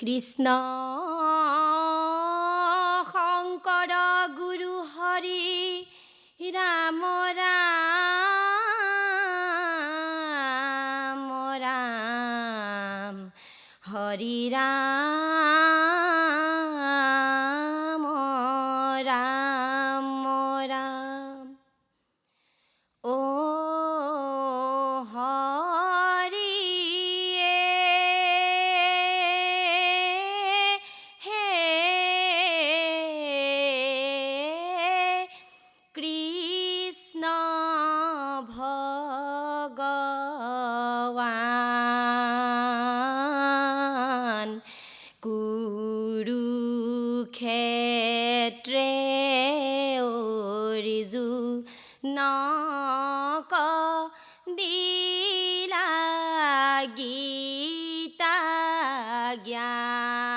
কৃষ্ণ শংকৰ গুৰু হৰি ৰাম ৰাম ৰাম হৰি ৰাম ৰাম ৰাম ও কুৰুক্ষেত্ৰে অৰ্জুনক দিলা গীতা জ্ঞান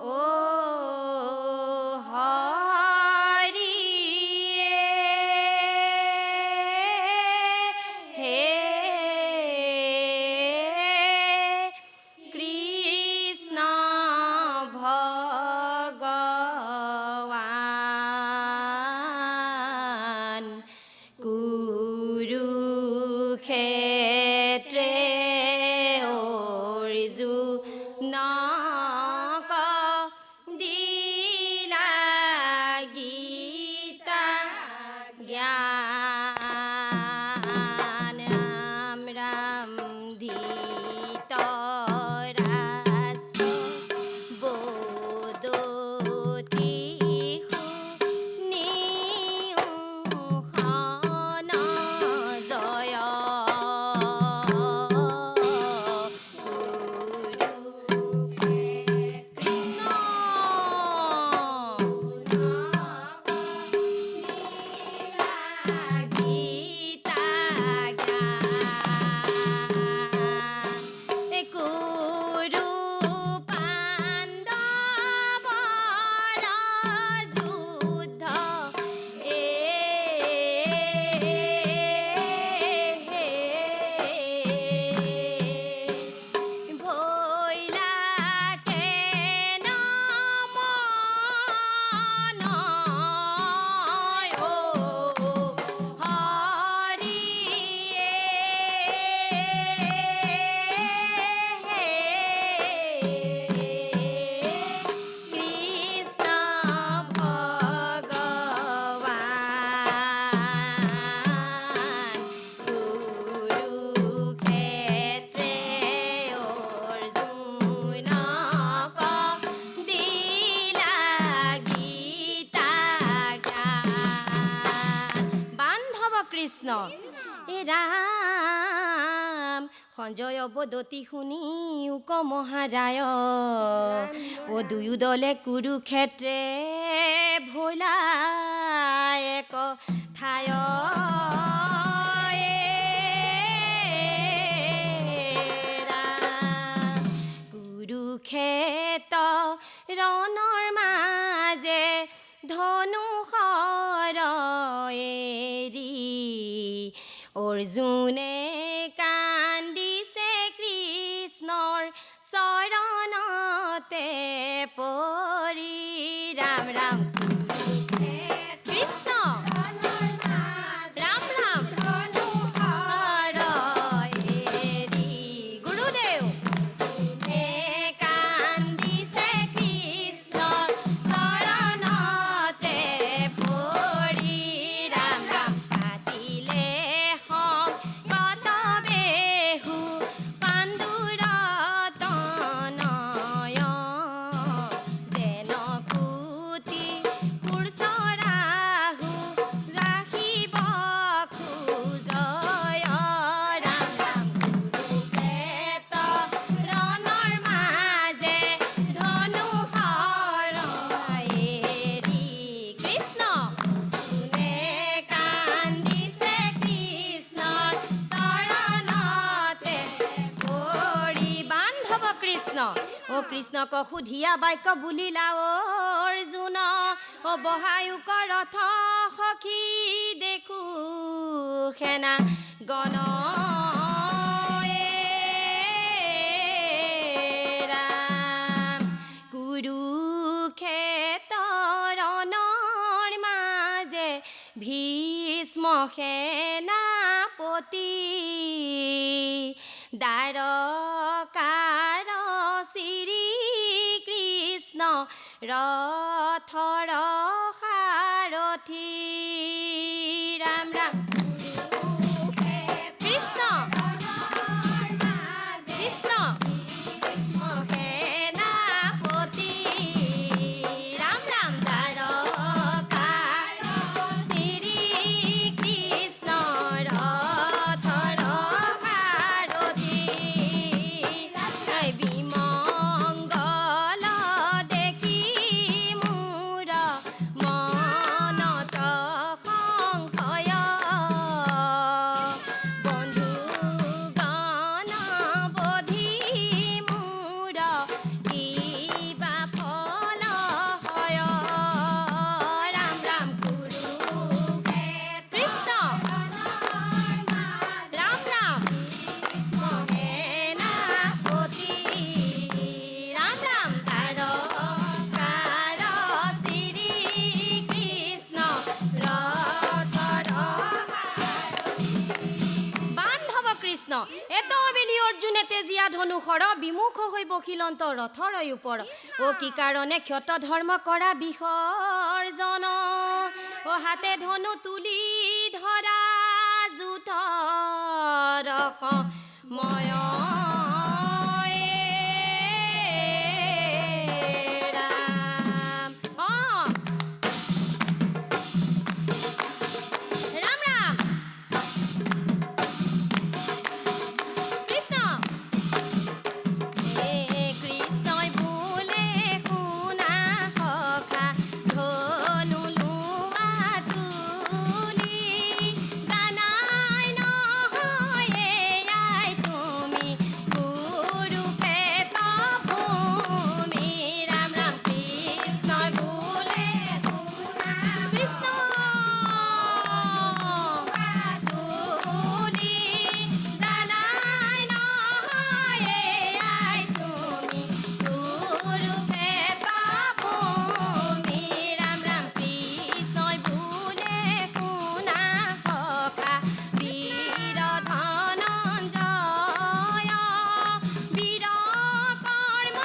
ও কুৰুক্ষেত্ৰে অৰ্জুনক দিলা গীতা জ্ঞান ৰাম ৰাম ধৃতৰাষ্ট্ৰ বদতি কৃষ্ণ এ ৰাম সঞ্জয় বদতি শুনি উক মহাৰায় ও দুয়ো দলে কুৰুক্ষেত্ৰে ভৈলা এক ঠাই কুৰুক্ষেত্ৰ ৰণৰ মাজে ধনুষৰ এৰি অৰ্জুনে কান্দিছে কৃষ্ণৰ চৰণতে পৰি ৰাম ৰাম কৃষ্ণ ৰাম ৰাম এৰি গুৰুদেৱ কান্দিছে কৃষ্ণৰ চৰণতে পৰি ৰাম ৰাম কাটিলে সংকট বেহু পাণ্ডুৰতনয় যেন কুটি কুৰ্চৰাহু ৰাখিব খোজয় ৰাম ৰাম কুৰুক্ষেত্ৰ ৰণৰ মাজে ধনুষৰ এৰি কৃষ্ণ কোনে কান্দিছে কৃষ্ণৰ চৰণতে পৰি বান্ধৱ কৃষ্ণ ও কৃষ্ণক সুধিয়া বাক্য বুলিলা অৰ্জুন ও বহায়ুক ৰথ সখী দেখো সেনা গণ সেনাপতি দ্বাৰকাৰ শ্ৰী কৃষ্ণ ৰথৰ সাৰথি ৰাম ৰাম কৃষ্ণ কৃষ্ণ সেনাপতি ৰাম ৰাম দ্বাৰকাৰ শ্ৰী কৃষ্ণ ৰথৰ সাৰথি বিমংগল দেখি মোৰ মনত সংশয় বন্ধুগণ বধি মোৰ কিবা ফল হয় ৰাম ৰাম কৃষ্ণ ৰাম ৰাম সেনাপতি ৰাম ৰাম দ্বাৰকাৰ শ্ৰী কৃষ্ণ ৰথৰ বান্ধৱ কৃষ্ণ এত বেলি অৰ্জুনে তেজীয়া ধনুষৰ বিমুখ হৈ বখিলন্ত ৰথৰ ওপৰ অ কি কাৰণে ক্ষত ধৰ্ম কৰা বিসৰ্জন অ হাতে ধনু তুলি ধৰা যুথৰ সময় ৰাম ৰাম ৰাম কৃষ্ণ কৃষ্ণই বোলে শুনা সখা ধনু লোৱা তুলি জানাই নহয় এয়াই তুমি কুৰুক্ষেত্ৰ ভূমি ৰাম ৰাম কৃষ্ণই বোলে শুনা কৃষ্ণ তুলি জানাই নহয় এয়াই তুমি কুৰুক্ষেত্ৰ ভূমি ৰাম ৰাম কৃষ্ণই বোলে শুনা সখা বীৰ ধনঞ্জয় বীৰ কৰ্ম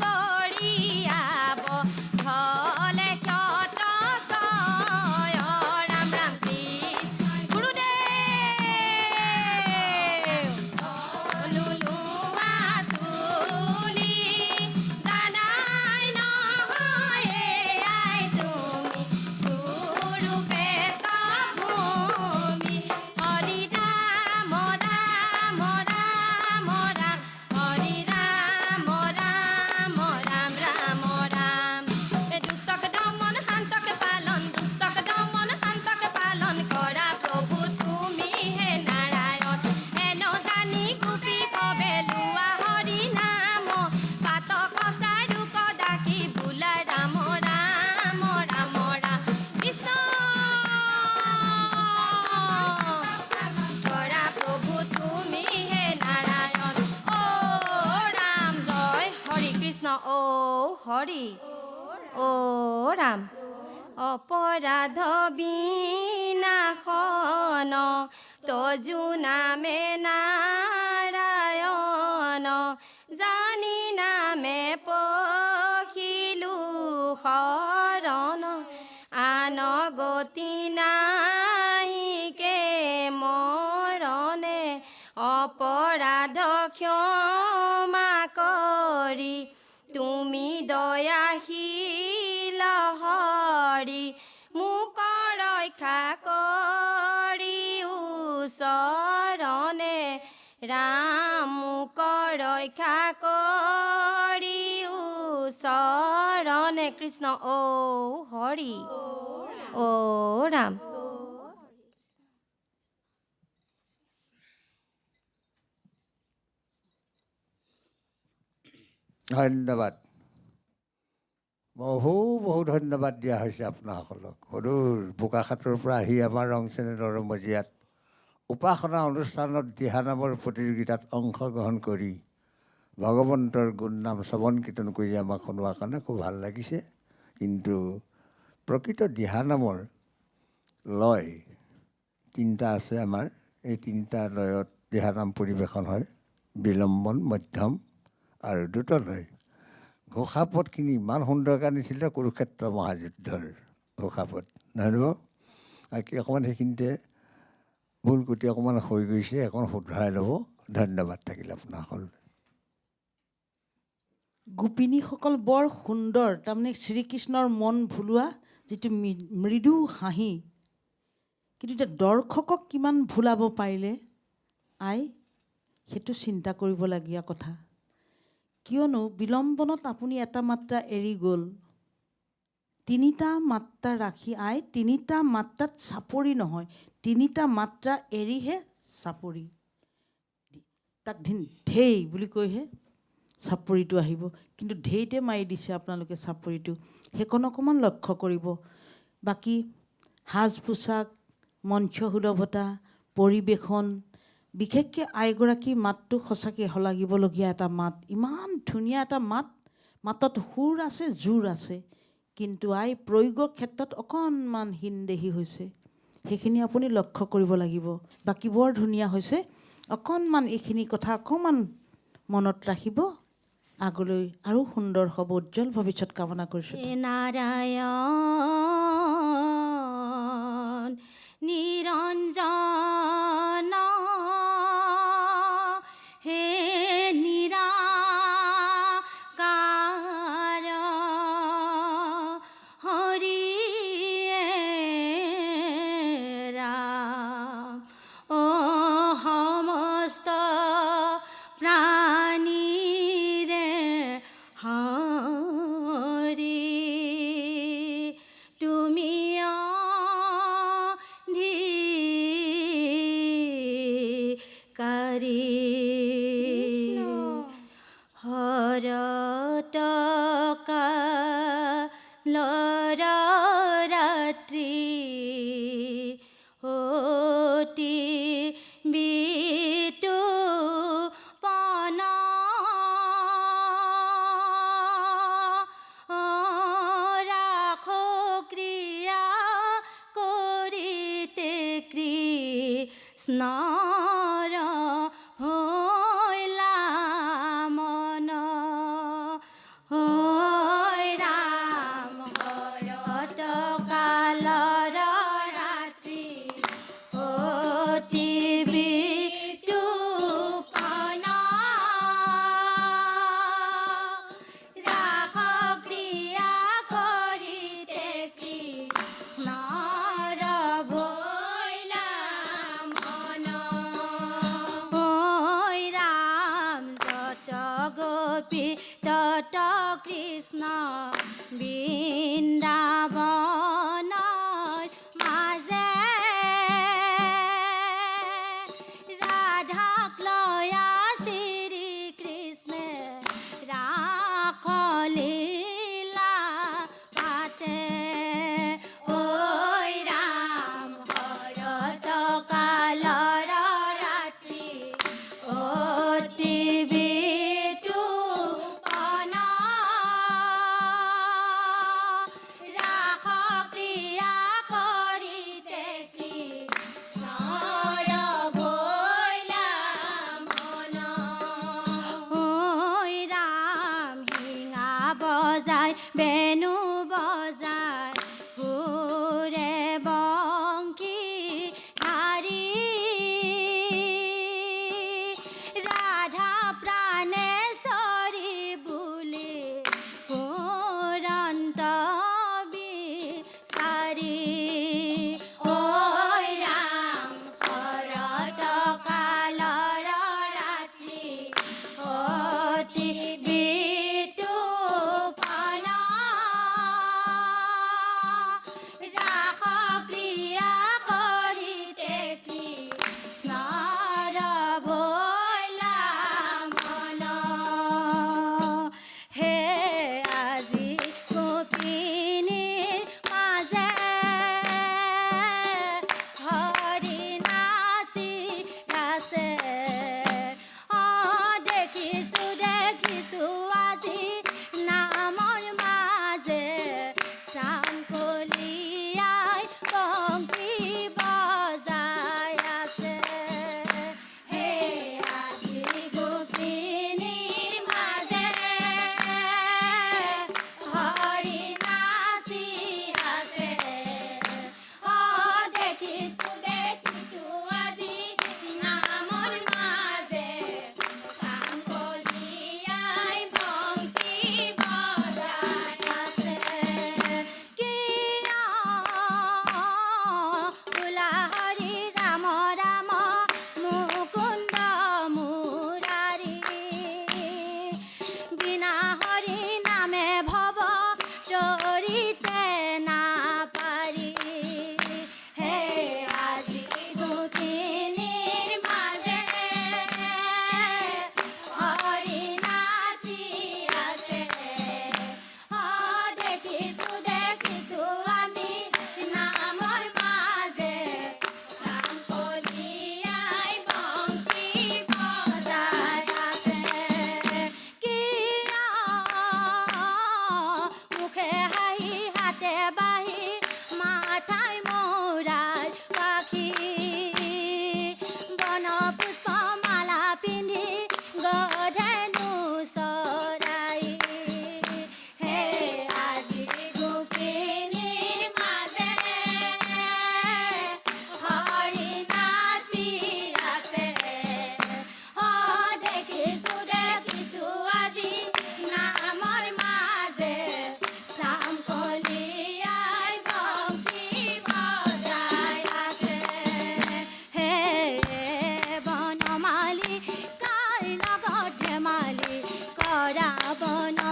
কৰিয়াব ধলে ক্ষত ছয় ৰাম ৰাম কৃষ্ণ গুৰুদেৱ লোৱা তুলি জানাই নহয় এয়াই তুমি কুৰুক্ষেত্ৰ ভূমি হৰি ৰাম ৰাম ৰাম ৰাম হৰি ৰাম ৰাম ৰাম ৰাম ৰাম দুষ্টক দমন শান্তক পালন দুষ্টক দমন শান্তক পালন কৰা প্ৰভু তুমি হে নাৰায়ণ হেন জানি গোপী কবে লোৱা হৰি নাম পাতক চাৰুক ডাকি বোলা ৰাম ৰাম ৰাম ৰাম কৃষ্ণ কৰা প্ৰভু তুমি হে নাৰায়ণ অ ৰাম জয় হৰি কৃষ্ণ অ হৰি অ ৰাম অপৰাধ বিনাশন তজু নামে নাৰায়ণ জানি নামে পখিলো শৰণ আন গতি নাহিকে মৰণে অপৰাধ ক্ষমা কৰি তুমি দয়াশীল হৰি মোক ৰক্ষা কৰি ওচৰণে ৰাম মোক ৰক্ষা কৰি ওচৰণে কৃষ্ণ অ হৰি অ ৰাম ধন্যবাদ বহু ধন্যবাদ দিয়া হৈছে আপোনাসকলক সদূৰ বোকাখাটৰ পৰা আহি আমাৰ ৰং চেনেলৰ মজিয়াত উপাসনা অনুষ্ঠানত দিহা নামৰ প্ৰতিযোগিতাত অংশগ্ৰহণ কৰি ভগৱন্তৰ গুণ নাম শ্ৰৱণ কীৰ্তন কৰি আমাক শুনোৱাৰ কাৰণে খুব ভাল লাগিছে। কিন্তু প্ৰকৃত দিহা নামৰ লয় তিনিটা আছে আমাৰ। এই তিনিটা লয়ত দিহানাম পৰিৱেশন হয়, বিলম্বন, মধ্যম আৰু দ্ৰুতলয়। ঘোষাপদখিনি ইমান সুন্দৰকৈ আনিছিলে কুৰুক্ষেত্ৰ মহাযুদ্ধৰ ঘোষাপদ, নহয় জানো? বাকী অকণমান সেইখিনিতে ভুল কুটি অকণমান হৈ গৈছে, অকণ শুধৰাই ল'ব। ধন্যবাদ থাকিল আপোনাসকল। গোপিনীসকল বৰ সুন্দৰ, তাৰমানে শ্ৰীকৃষ্ণৰ মন ভুলোৱা যিটো মৃদু হাঁহি, কিন্তু এতিয়া দৰ্শকক কিমান ভুলাব পাৰিলে আই, সেইটো চিন্তা কৰিবলগীয়া কথা। কিয়নো বিলম্বনত আপুনি এটা মাত্ৰা এৰি গ'ল, তিনিটা মাত্ৰা ৰাখি আই, তিনিটা মাত্ৰাত চাপৰি নহয়, তিনিটা মাত্ৰা এৰিহে চাপৰি, তাক ঢেই বুলি কৈহে চাপৰিটো আহিব, কিন্তু ঢেইতে মাৰি দিছে আপোনালোকে চাপৰিটো, সেইকণ অকণমান লক্ষ্য কৰিব। বাকী সাজ পোছাক, মঞ্চ সুলভতা, পৰিৱেশন, বিশেষকৈ আইগৰাকী মাতটো সঁচাকৈ শলাগিবলগীয়া এটা মাত। ইমান ধুনীয়া এটা মাত, মাতত সুৰ আছে, জোৰ আছে, কিন্তু আই প্ৰয়োগৰ ক্ষেত্ৰত অকণমান হীনদেহী হৈছে, সেইখিনি আপুনি লক্ষ্য কৰিব লাগিব। বাকী বৰ ধুনীয়া হৈছে, অকণমান এইখিনি কথা অকণমান মনত ৰাখিব, আগলৈ আৰু সুন্দৰ হ'ব, উজ্জ্বল ভৱিষ্যত কামনা কৰিছোঁ। নাৰায়ণ নিৰঞ্জন হে নিৰাকাৰ হৰিয়ে ৰাম অ সমস্ত প্ৰাণীৰে হৰি তুমি অধিকাৰী হৰত কালৰ ৰাত্ৰি অতি বিতোপন ৰাখো ক্ৰিয়া কৰিতে কৃষ্ণৰ ভৈলা মন হয় ৰাম হৰত কালৰ ৰাত্ৰি অতি বিতোপন ৰাখ ক্ৰিয়া কৰিতে কৃষ্ণৰ ভৈলা মন হয় ৰাম যত গোপী তত কৃষ্ণ বৃন্দাবনৰ মাজে ৰাধাক লয়া শ্ৰীকৃষ্ণে ৰাসলীলা পাতে ঐ ৰাম হৰত কালৰ ৰাত্ৰি অতি বিতোপন ৰাখ ক্ৰিয়া কৰিতে কৃষ্ণৰ ভৈলা মন ঐ ৰাম হিঙা বজাই বেণু বজাই ঘূৰে বংশী ধাৰি ৰাধা প্ৰাণেশ্বৰী বুলি পুৰন্ত বিচাৰি ঐ ৰাম হৰত কালৰ ৰাত্ৰি অতি বিতোপন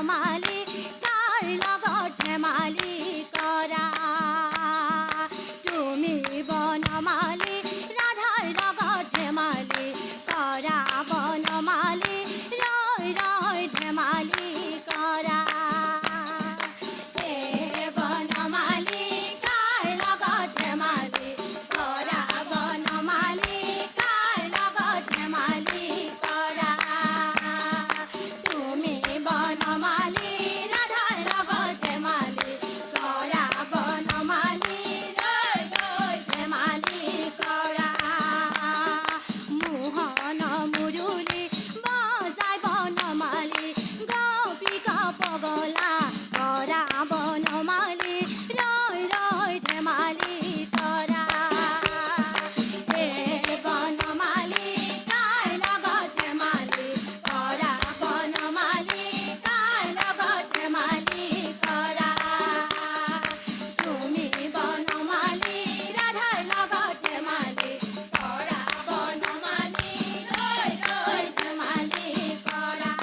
বনমালী তাৰ লগত ধেমালি কৰা তুমি বনমালী ৰাধাৰ লগত ধেমালি কৰা বনমালী ৰৈ ৰৈ ধেমালি কৰা হে বনমালী কাৰ লগত ধেমালি কৰা বনমালী কাৰ লগত ধেমালি কৰা তুমি বনমালী ৰাধাৰ লগত ধেমালি কৰা বনমালী ৰৈ ৰৈ ধেমালি কৰা মোহন মুৰুলি বজাই বনমালী গোপিকা পগলা কৰা বনমালী ৰৈ ৰৈ ধেমালি কৰা হে বনমালী কাৰ লগত ধেমালি কৰা বনমালী কাৰ লগত ধেমালি কৰা তুমি বনমালী ৰাধাৰ লগত ধেমালি কৰা বনমালী ৰৈ ৰৈ ধেমালি কৰা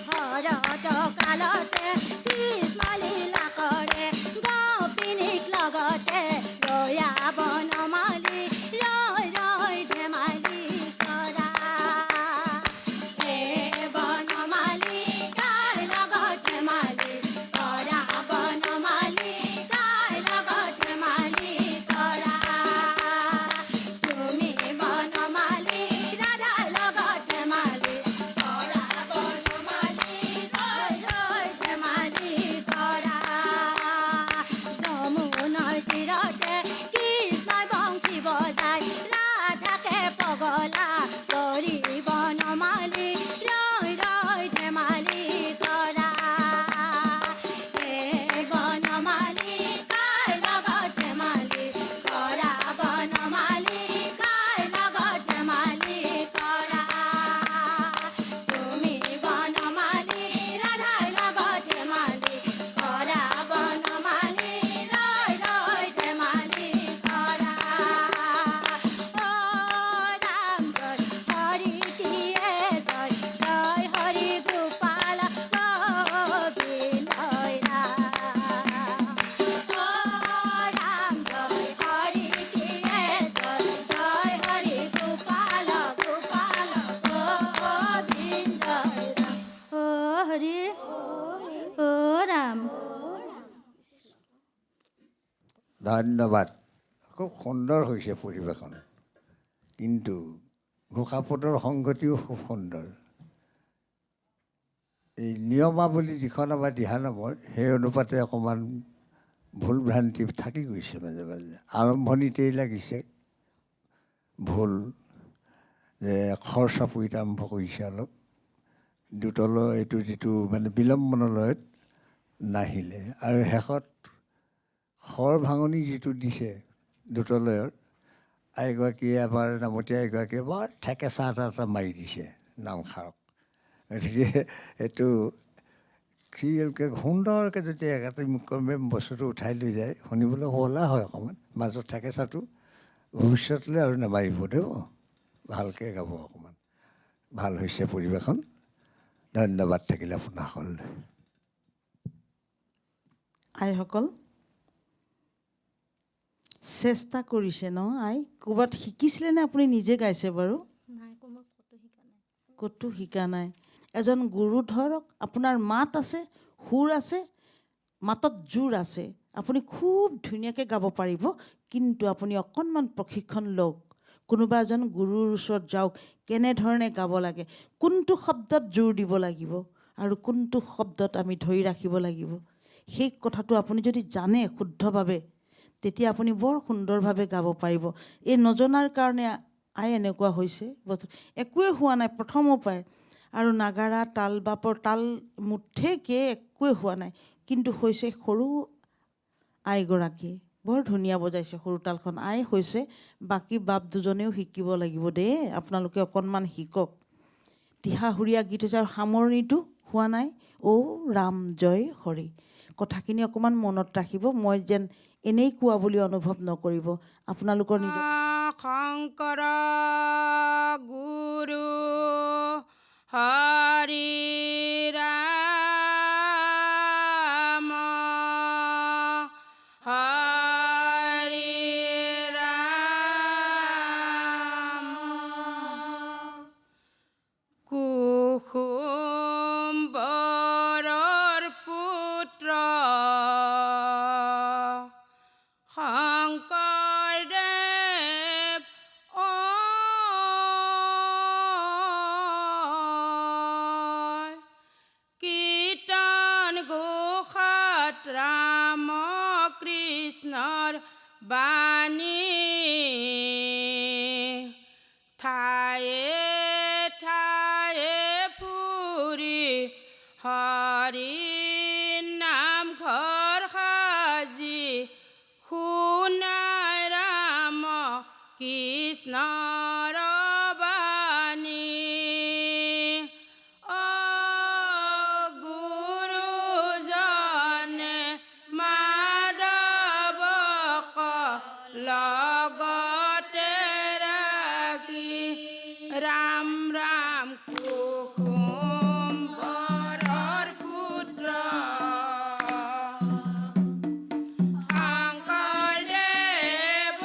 শৰৎ কালতে কৃষ্ণ লীলা কৰে গোপিনীক লগতে ৰয়া বনমালী ৰৈ ৰৈ ধেমালি কৰা হে বনমালী কাৰ লগত ধেমালি কৰা বনমালী কাৰ লগত ধেমালি কৰা তুমি বনমালী ৰাধাৰ লগত ধেমালি কৰা বনমালী ৰৈ ৰৈ ধেমালি কৰা যমুনাৰ তীৰতে কৃষ্ণই বংশী বজাই ৰাধাকে পগলা কৰি বনমালী ৰৈ ৰৈ ধেমালি কৰা হে বনমালী কাৰ লগত ধেমালি কৰা বনমালী কাৰ লগত ধেমালি কৰা তুমি বনমালী ৰাধাৰ লগত ধেমালি কৰা বনমালী ৰৈ ৰৈ ধেমালি কৰা ও ৰাম জয় হৰি দিয়ে জয় জয় হৰি গোপাল গোবিন্দ ৰাম ও ৰাম জয় হৰি দিয়ে জয় জয় হৰি গোপাল গোপাল গোবিন্দ ৰাম ও হৰি ও ৰাম ধন্যবাদ খুব সুন্দৰ হৈছে পৰিৱেশন কিন্তু ঘোষাপদৰ সংগতিও খুব সুন্দৰ এই নিয়মাৱলী যিখন আমাৰ দিহানামৰ সেই অনুপাতে অকণমান ভুল ভ্ৰান্তি থাকি গৈছে মাজে মাজে আৰম্ভণিতেই লাগিছে ভুল যে খৰ চাপৰিত আৰম্ভ কৰিছে অলপ দুতলৰ এইটো যিটো মানে বিলম্বনলয়ত নাহিলে আৰু শেষত খৰ ভাঙনি যিটো দিছে দুতলয়ৰ আইগৰাকীয়ে আমাৰ নামতীয়া এগৰাকীয়ে বৰ ঠেকেচা এটা মাৰি দিছে নামষাৰক গতিকে এইটো ক্লিয়াৰকৈ সুন্দৰকৈ যদি একাডেমিক্ৰমে বস্তুটো উঠাই লৈ যায় শুনিবলৈ শুৱলা হয় অকণমান মাজত ঠেকেচাটো ভৱিষ্যতলৈ আৰু নামাৰিব দেই ভালকৈ গাব অকণমান ভাল হৈছে পৰিৱেশন ধন্যবাদ থাকিলে আপোনাসকললৈ আইসকল চেষ্টা কৰিছে ন আই ক'ৰবাত শিকিছিলে নে আপুনি নিজে গাইছে বাৰু ক'তো শিকা নাই এজন গুৰু ধৰক আপোনাৰ মাত আছে সুৰ আছে মাতত জোৰ আছে আপুনি খুব ধুনীয়াকৈ গাব পাৰিব কিন্তু আপুনি অকণমান প্ৰশিক্ষণ লওক কোনোবা এজন গুৰুৰ ওচৰত যাওক কেনেধৰণে গাব লাগে কোনটো শব্দত জোৰ দিব লাগিব আৰু কোনটো শব্দত আমি ধৰি ৰাখিব লাগিব সেই কথাটো আপুনি যদি জানে শুদ্ধভাৱে তেতিয়া আপুনি বৰ সুন্দৰভাৱে গাব পাৰিব এই নজনাৰ কাৰণে আই এনেকুৱা হৈছে একোৱে হোৱা নাই প্ৰথমৰ পৰাই আৰু নাগাৰা তাল বাপৰ তাল মুঠেকৈ একোৱে হোৱা নাই কিন্তু হৈছে সৰু আইগৰাকী বৰ ধুনীয়া বজাইছে সৰু তালখন আই হৈছে বাকী বাপ দুজনেও শিকিব লাগিব দেই আপোনালোকে অকণমান শিকক দিহাহুৰীয়া গীত হৈছে আৰু সামৰণিটো হোৱা নাই ঔ ৰাম জয় হৰি কথাখিনি অকণমান মনত ৰাখিব মই যেন এনেই কোৱা বুলি অনুভৱ নকৰিব আপোনালোকৰ নিজৰ শংকৰ গুৰু হৰি ৰাম বাণী ঠায়ে ঠায়ে ফুৰি হৰি নাম ঘৰ সাজি শুনাই ৰাম কৃষ্ণৰ বাণী অ গুৰুজনে মাধৱক লগতে ৰাখি ৰাম ৰাম কুসুম্বৰৰ পুত্ৰ শংকৰদেৱ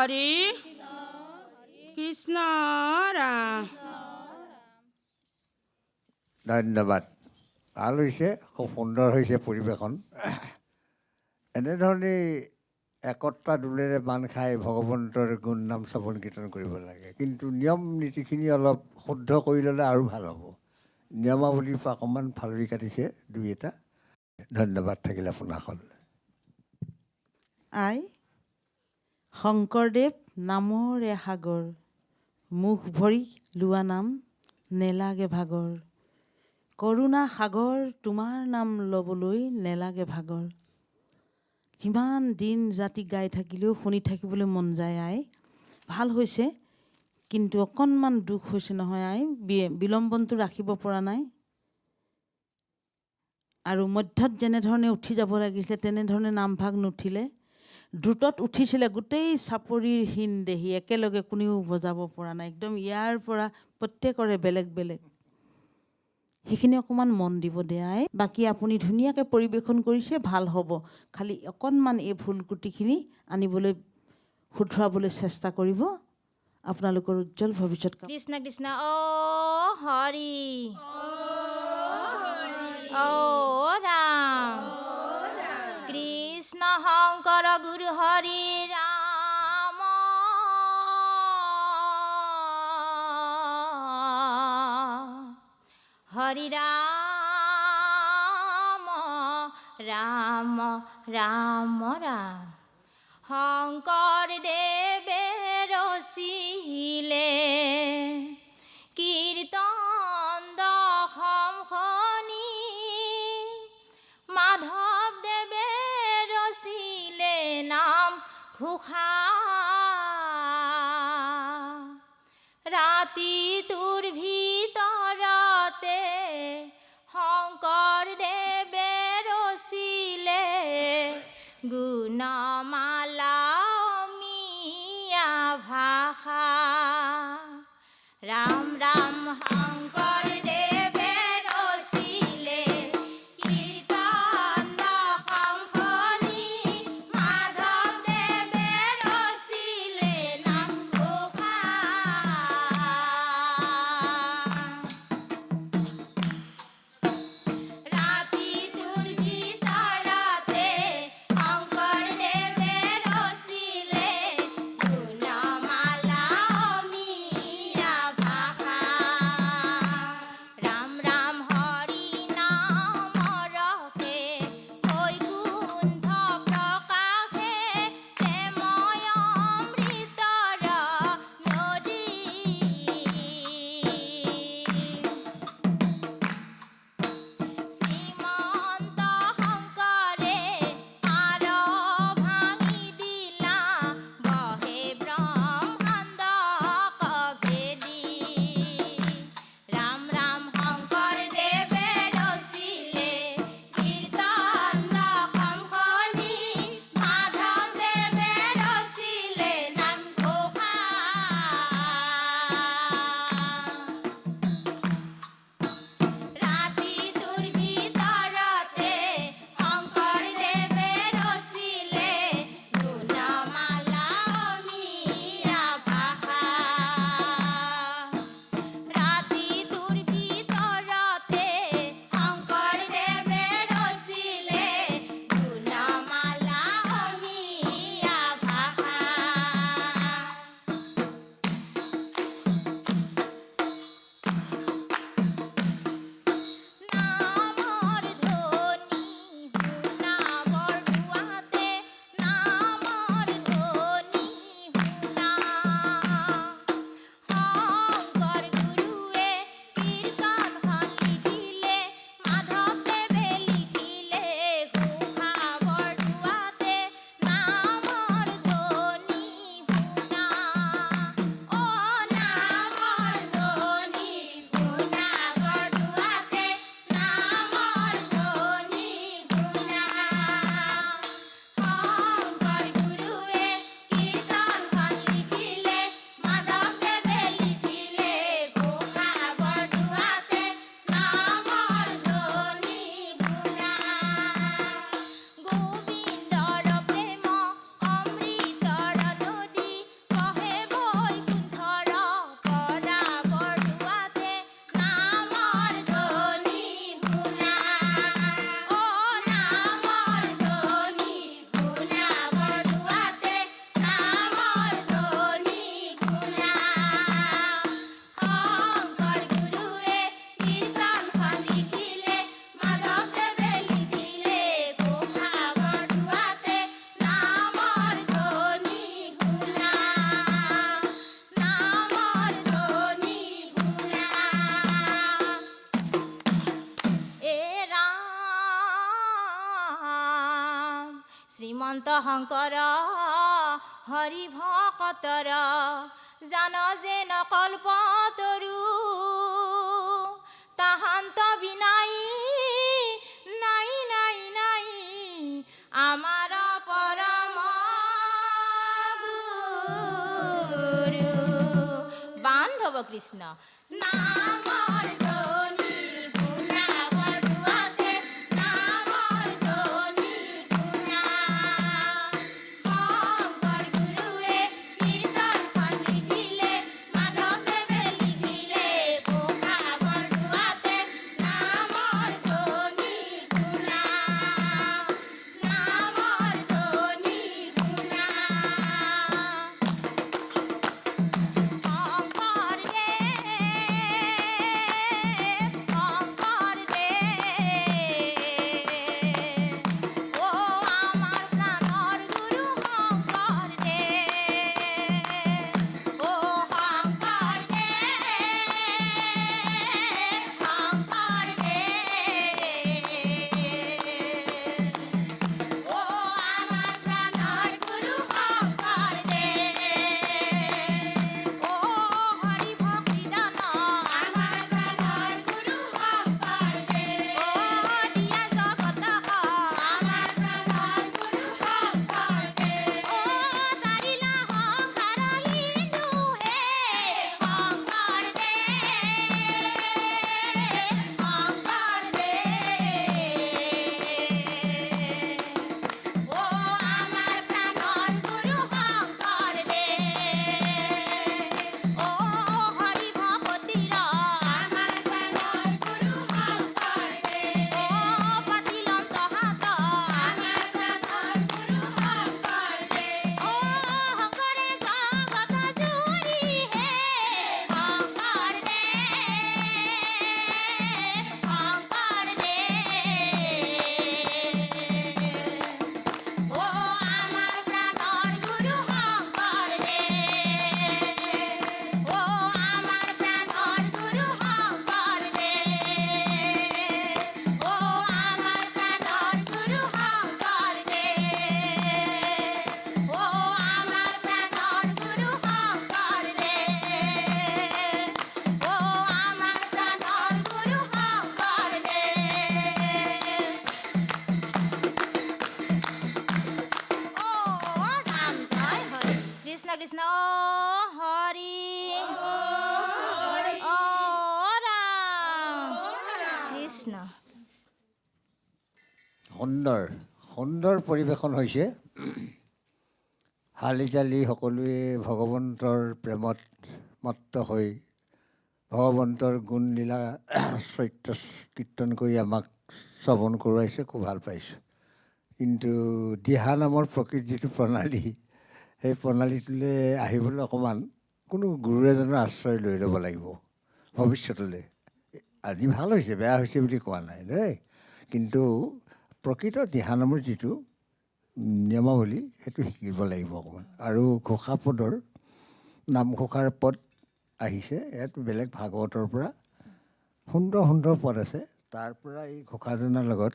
হৰি কৃষ্ণ ৰাম। ধন্যবাদ। ভাল হৈছে, খুব সুন্দৰ হৈছে পৰিৱেশন। এনেধৰণেই একতা দোলেৰে বান্ধ খাই ভগৱন্তৰ গুণ নাম শ্ৰৱণ কীৰ্তন কৰিব লাগে, কিন্তু নিয়ম নীতিখিনি অলপ শুদ্ধ কৰি ল'লে আৰু ভাল হ'ব। নিয়মাৱলীৰ পৰা অকণমান ফালৰি কাটিছে দুই এটা। ধন্যবাদ থাকিল আপোনাসকল। আই শংকৰদেৱ নামৰে সাগৰ, মুখ ভৰি লোৱা নাম নেলাগে ভাগৰ। কৰুণা সাগৰ তোমাৰ নাম ল'বলৈ নেলাগে ভাগৰ। যিমান দিন ৰাতি গাই থাকিলেও শুনি থাকিবলৈ মন যায় আই। ভাল হৈছে, কিন্তু অকণমান দুখ হৈছে নহয় আই, বিলম্বনটো ৰাখিব পৰা নাই। আৰু মধ্যত যেনেধৰণে উঠি যাব লাগিছিলে তেনেধৰণে নামভাগ নুঠিলে। দ্ৰুতত উঠিছিলে গোটেই চাপৰিৰ হীন দেহি, একেলগে কোনেও বজাব পৰা নাই। একদম ইয়াৰ পৰা প্ৰত্যেকৰে বেলেগ বেলেগ। সেইখিনি অকণমান মন দিব দিয়াই। বাকী আপুনি ধুনীয়াকৈ পৰিৱেশন কৰিছে, ভাল হ'ব। খালি অকণমান এই ভুলকুটিখিনি আনিবলৈ শুধৰাবলৈ চেষ্টা কৰিব। আপোনালোকৰ উজ্জ্বল ভৱিষ্যত। কৃষ্ণ কৃষ্ণ অ হৰি অ ৰাম কৃষ্ণ শংকৰ গুৰু হৰি ৰাম হৰি ৰাম ৰাম ৰাম ৰাম। শংকৰদেৱে ৰচিলে কীৰ্তন দশম খনি, মাধৱদেৱে ৰচিলে নাম ঘোষা। ৰাতিটোৰ ভিতৰতে শংকৰদেৱে ৰচিলে গুণমালা অমিয়া ভাষা। ৰাম ৰাম শংকৰদেৱে ৰচিলে কীৰ্তন দশম খনি, মাধৱদেৱে ৰচিলে নাম ঘোষা। ৰাতিটোৰ ভিতৰতে শংকৰদেৱে ৰচিলে গুণমালা অমিয়া ভাষা। সন্ত শংকৰ হৰি ভকতৰ জান যে নকল্প তৰু তাহান্ত বিনাই নাই নাই নাই আমাৰ পৰম গুৰু বান্ধৱ কৃষ্ণ নামৰ ধ্বনি শুনা বৰদুৱাতে নামৰ ধ্বনি শুনা শংকৰ গুৰুৱে কীৰ্তনখন লিখিলে মাধৱদেৱে লিখিলে ঘোষা বৰদুৱাতে নামৰ ধ্বনি শুনা নামৰ ধ্বনি শুনা কৃষ্ণ কৃষ্ণ হৰি ৰাম কৃষ্ণ সুন্দৰ সুন্দৰ পৰিৱেশন হৈছে হালি জালি সকলোৱে ভগৱন্তৰ প্ৰেমত মত্ত হৈ ভগৱন্তৰ গুণ লীলা চৰিত্ৰ কীৰ্তন কৰি আমাক শ্ৰৱণ কৰোৱাইছে খুব ভাল পাইছোঁ কিন্তু দিহা নামৰ প্ৰকৃত যিটো প্ৰণালী সেই প্ৰণালীটোলৈ আহিবলৈ অকণমান কোনো গুৰু এজনৰ আশ্ৰয় লৈ ল'ব লাগিব ভৱিষ্যতলৈ আজি ভাল হৈছে বেয়া হৈছে বুলি কোৱা নাই দেই কিন্তু প্ৰকৃত দিহা নামৰ যিটো নিয়মাৱলী সেইটো শিকিব লাগিব অকণমান আৰু ঘোষা পদৰ নামঘোষাৰ পদ আহিছে ইয়াত বেলেগ ভাগৱতৰ পৰা সুন্দৰ সুন্দৰ পদ আছে তাৰ পৰা এই ঘোষাজনাৰ লগত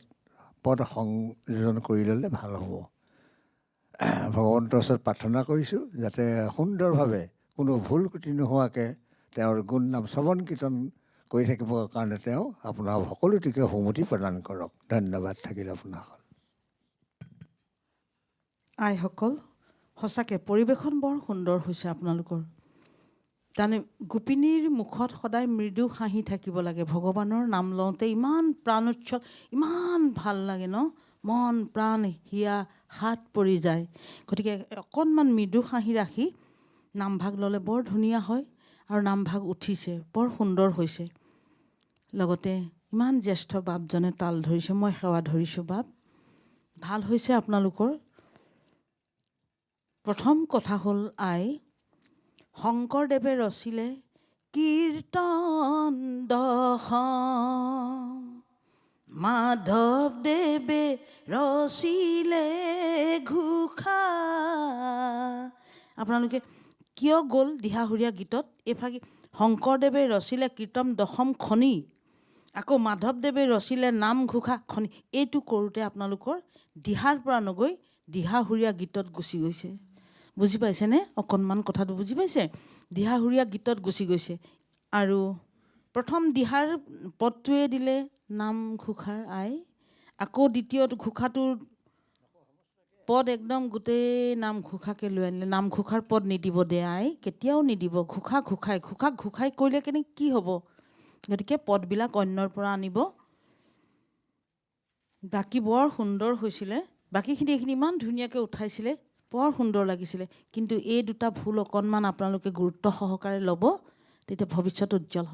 পদ সংযোজন কৰি ল'লে ভাল হ'ব ভগৱন্তৰ ওচৰত প্ৰাৰ্থনা কৰিছোঁ যাতে সুন্দৰভাৱে কোনো ভুল ক্ৰুটি নোহোৱাকৈ তেওঁৰ গুণ নাম শ্ৰৱণ কীৰ্তন কৰি থাকিবৰ কাৰণে তেওঁ আপোনাৰ সকলোটিকে সুমতি প্ৰদান কৰক ধন্যবাদ থাকিল আপোনাসকল আইসকল সঁচাকৈ পৰিৱেশন বৰ সুন্দৰ হৈছে আপোনালোকৰ তাৰমানে গোপিনীৰ মুখত সদায় মৃদু হাঁহি থাকিব লাগে ভগৱানৰ নাম লওঁতে ইমান প্ৰাণ উচ্ছল ইমান ভাল লাগে ন মন প্ৰাণ হিয়া হাত পৰি যায় গতিকে অকণমান মৃদু হাঁহি ৰাখি নামভাগ ল'লে বৰ ধুনীয়া হয় আৰু নামভাগ উঠিছে বৰ সুন্দৰ হৈছে লগতে ইমান জ্যেষ্ঠ বাপজনে তাল ধৰিছে মই সেৱা ধৰিছোঁ বাপ ভাল হৈছে আপোনালোকৰ প্ৰথম কথা হ'ল আই শংকৰদেৱে ৰচিলে কীৰ্তন দশম মাধৱদেৱে ৰচিলে ঘোষা আপোনালোকে কিয় গ'ল দিহাহুৰীয়া গীতত এইভাগে শংকৰদেৱে ৰচিলে কীৰ্তন দশম খনি আকৌ মাধৱদেৱে ৰচিলে নামঘোষা খনি এইটো কৰোঁতে আপোনালোকৰ দিহাৰ পৰা নগৈ দিহাহুৰীয়া গীতত গুচি গৈছে। বুজি পাইছেনে? অকণমান কথাটো বুজি পাইছে? দিহাহুৰীয়া গীতত গুচি গৈছে। আৰু প্ৰথম দিহাৰ পদটোৱে দিলে নাম ঘোষাৰ আই, আকৌ দ্বিতীয় ঘোষাটোৰ পদ একদম গোটেই নাম ঘোষাকে লৈ আনিলে। নাম ঘোষাৰ পদ নিদিব দে আই, কেতিয়াও নিদিব। ঘোষাক ঘোষাই কৰিলে কেনে কি হ'ব? গতিকে পদবিলাক অন্যৰ পৰা আনিব। বাকী বৰ সুন্দৰ হৈছিলে, বাকীখিনি এইখিনি ইমান ধুনীয়াকৈ উঠাইছিলে, বৰ সুন্দৰ লাগিছিলে। কিন্তু এই দুটা ভুল অকণমান আপোনালোকে গুৰুত্ব সহকাৰে ল'ব, তেতিয়া ভৱিষ্যত উজ্জ্বল হ'ব।